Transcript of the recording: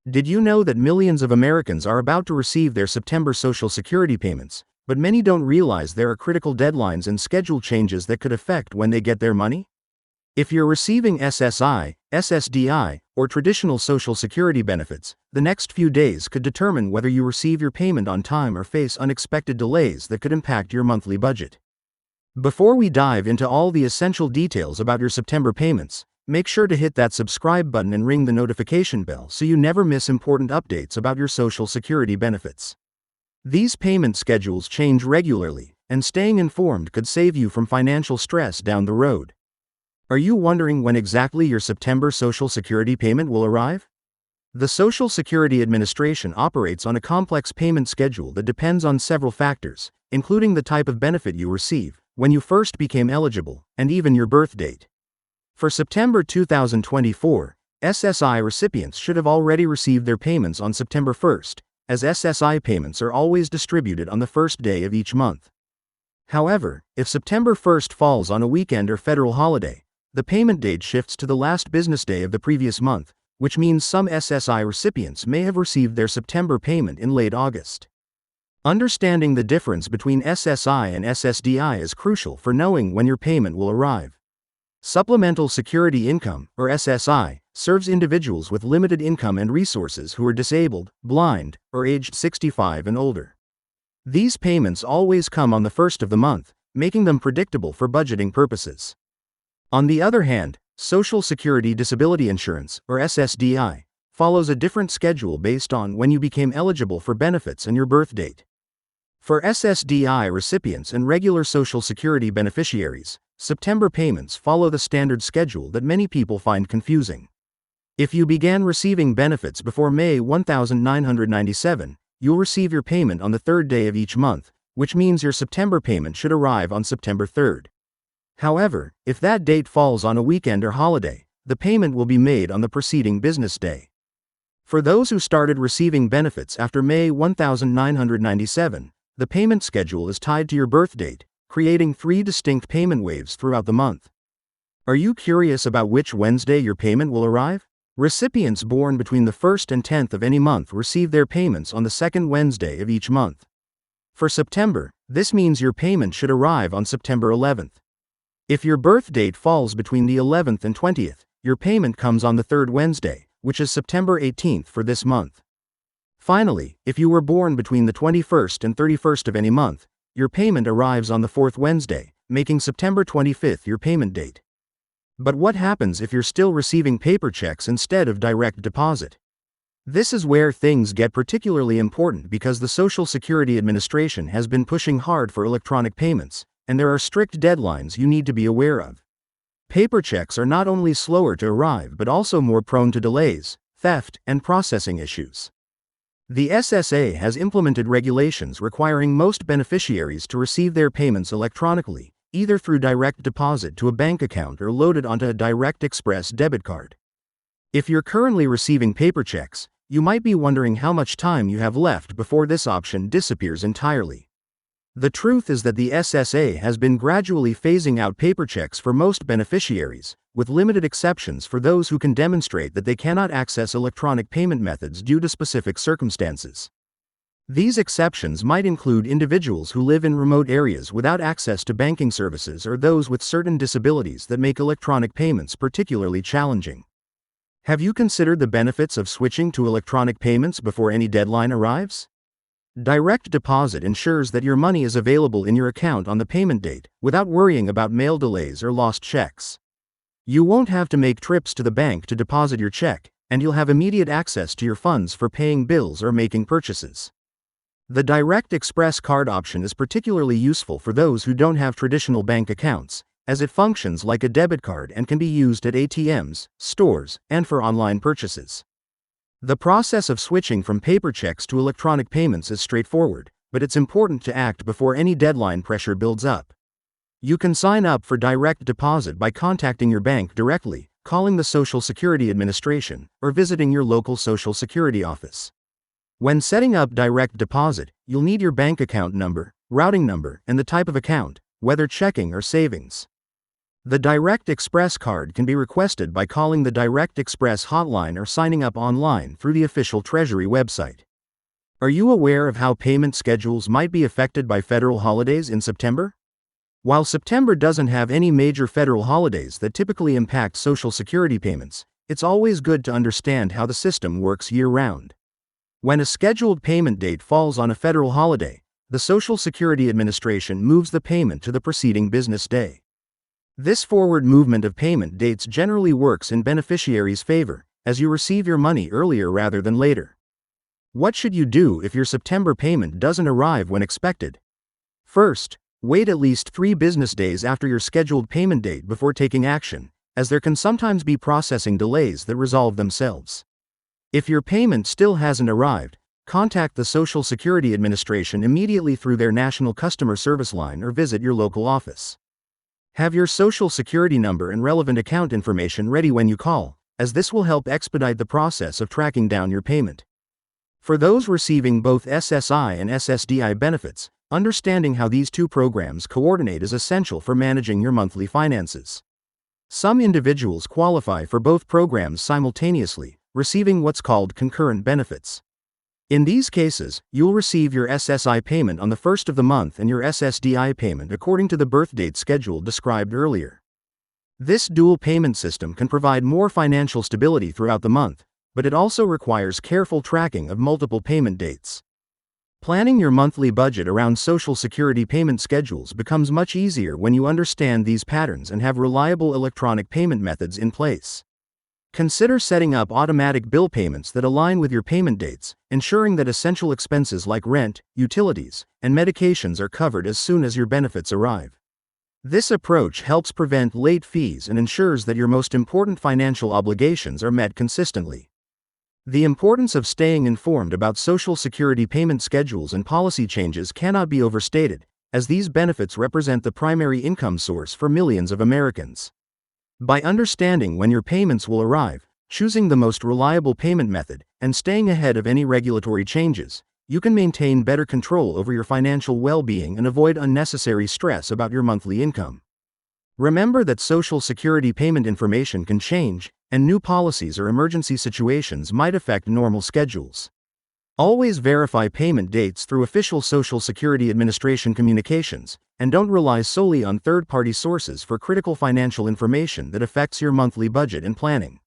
Did you know that millions of Americans are about to receive their September Social Security payments, but many don't realize there are critical deadlines and schedule changes that could affect when they get their money? If you're receiving SSI, SSDI, or traditional Social Security benefits, the next few days could determine whether you receive your payment on time or face unexpected delays that could impact your monthly budget. Before we dive into all the essential details about your September payments, make sure to hit that subscribe button and ring the notification bell so you never miss important updates about your Social Security benefits. These payment schedules change regularly, and staying informed could save you from financial stress down the road. Are you wondering when exactly your September Social Security payment will arrive? The Social Security Administration operates on a complex payment schedule that depends on several factors, including the type of benefit you receive, when you first became eligible, and even your birth date. For September 2024, SSI recipients should have already received their payments on September 1st, as SSI payments are always distributed on the first day of each month. However, if September 1st falls on a weekend or federal holiday, the payment date shifts to the last business day of the previous month, which means some SSI recipients may have received their September payment in late August. Understanding the difference between SSI and SSDI is crucial for knowing when your payment will arrive. Supplemental Security Income, or SSI, serves individuals with limited income and resources who are disabled, blind, or aged 65 and older. These payments always come on the first of the month, making them predictable for budgeting purposes. On the other hand, Social Security Disability Insurance, or SSDI, follows a different schedule based on when you became eligible for benefits and your birth date. For SSDI recipients and regular Social Security beneficiaries, September payments follow the standard schedule that many people find confusing. If you began receiving benefits before May 1997, you'll receive your payment on the third day of each month, which means your September payment should arrive on September 3rd. However, if that date falls on a weekend or holiday, the payment will be made on the preceding business day. For those who started receiving benefits after May 1997, the payment schedule is tied to your birth date, creating 3 distinct payment waves throughout the month. Are you curious about which Wednesday your payment will arrive? Recipients born between the 1st and 10th of any month receive their payments on the second Wednesday of each month. For September, this means your payment should arrive on September 11th. If your birth date falls between the 11th and 20th, your payment comes on the third Wednesday, which is September 18th for this month. Finally, if you were born between the 21st and 31st of any month, your payment arrives on the fourth Wednesday, making September 25th your payment date. But what happens if you're still receiving paper checks instead of direct deposit? This is where things get particularly important because the Social Security Administration has been pushing hard for electronic payments, and there are strict deadlines you need to be aware of. Paper checks are not only slower to arrive but also more prone to delays, theft, and processing issues. The SSA has implemented regulations requiring most beneficiaries to receive their payments electronically, either through direct deposit to a bank account or loaded onto a Direct Express debit card. If you're currently receiving paper checks, you might be wondering how much time you have left before this option disappears entirely. The truth is that the SSA has been gradually phasing out paper checks for most beneficiaries, with limited exceptions for those who can demonstrate that they cannot access electronic payment methods due to specific circumstances. These exceptions might include individuals who live in remote areas without access to banking services or those with certain disabilities that make electronic payments particularly challenging. Have you considered the benefits of switching to electronic payments before any deadline arrives? Direct deposit ensures that your money is available in your account on the payment date, without worrying about mail delays or lost checks. You won't have to make trips to the bank to deposit your check, and you'll have immediate access to your funds for paying bills or making purchases. The Direct Express card option is particularly useful for those who don't have traditional bank accounts, as it functions like a debit card and can be used at ATMs, stores, and for online purchases. The process of switching from paper checks to electronic payments is straightforward, but it's important to act before any deadline pressure builds up. You can sign up for direct deposit by contacting your bank directly, calling the Social Security Administration, or visiting your local Social Security office. When setting up direct deposit, you'll need your bank account number, routing number, and the type of account, whether checking or savings. The Direct Express card can be requested by calling the Direct Express hotline or signing up online through the official Treasury website. Are you aware of how payment schedules might be affected by federal holidays in September? While September doesn't have any major federal holidays that typically impact Social Security payments, it's always good to understand how the system works year-round. When a scheduled payment date falls on a federal holiday, the Social Security Administration moves the payment to the preceding business day. This forward movement of payment dates generally works in beneficiaries' favor, as you receive your money earlier rather than later. What should you do if your September payment doesn't arrive when expected? First, wait at least 3 business days after your scheduled payment date before taking action, as there can sometimes be processing delays that resolve themselves. If your payment still hasn't arrived, contact the Social Security Administration immediately through their National Customer Service line or visit your local office. Have your Social Security number and relevant account information ready when you call, as this will help expedite the process of tracking down your payment. For those receiving both SSI and SSDI benefits, understanding how these two programs coordinate is essential for managing your monthly finances. Some individuals qualify for both programs simultaneously, receiving what's called concurrent benefits. In these cases, you'll receive your SSI payment on the first of the month and your SSDI payment according to the birth date schedule described earlier. This dual payment system can provide more financial stability throughout the month, but it also requires careful tracking of multiple payment dates. Planning your monthly budget around Social Security payment schedules becomes much easier when you understand these patterns and have reliable electronic payment methods in place. Consider setting up automatic bill payments that align with your payment dates, ensuring that essential expenses like rent, utilities, and medications are covered as soon as your benefits arrive. This approach helps prevent late fees and ensures that your most important financial obligations are met consistently. The importance of staying informed about Social Security payment schedules and policy changes cannot be overstated, as these benefits represent the primary income source for millions of Americans. By understanding when your payments will arrive, choosing the most reliable payment method, and staying ahead of any regulatory changes, you can maintain better control over your financial well-being and avoid unnecessary stress about your monthly income. Remember that Social Security payment information can change, and new policies or emergency situations might affect normal schedules. Always verify payment dates through official Social Security Administration communications, and don't rely solely on third-party sources for critical financial information that affects your monthly budget and planning.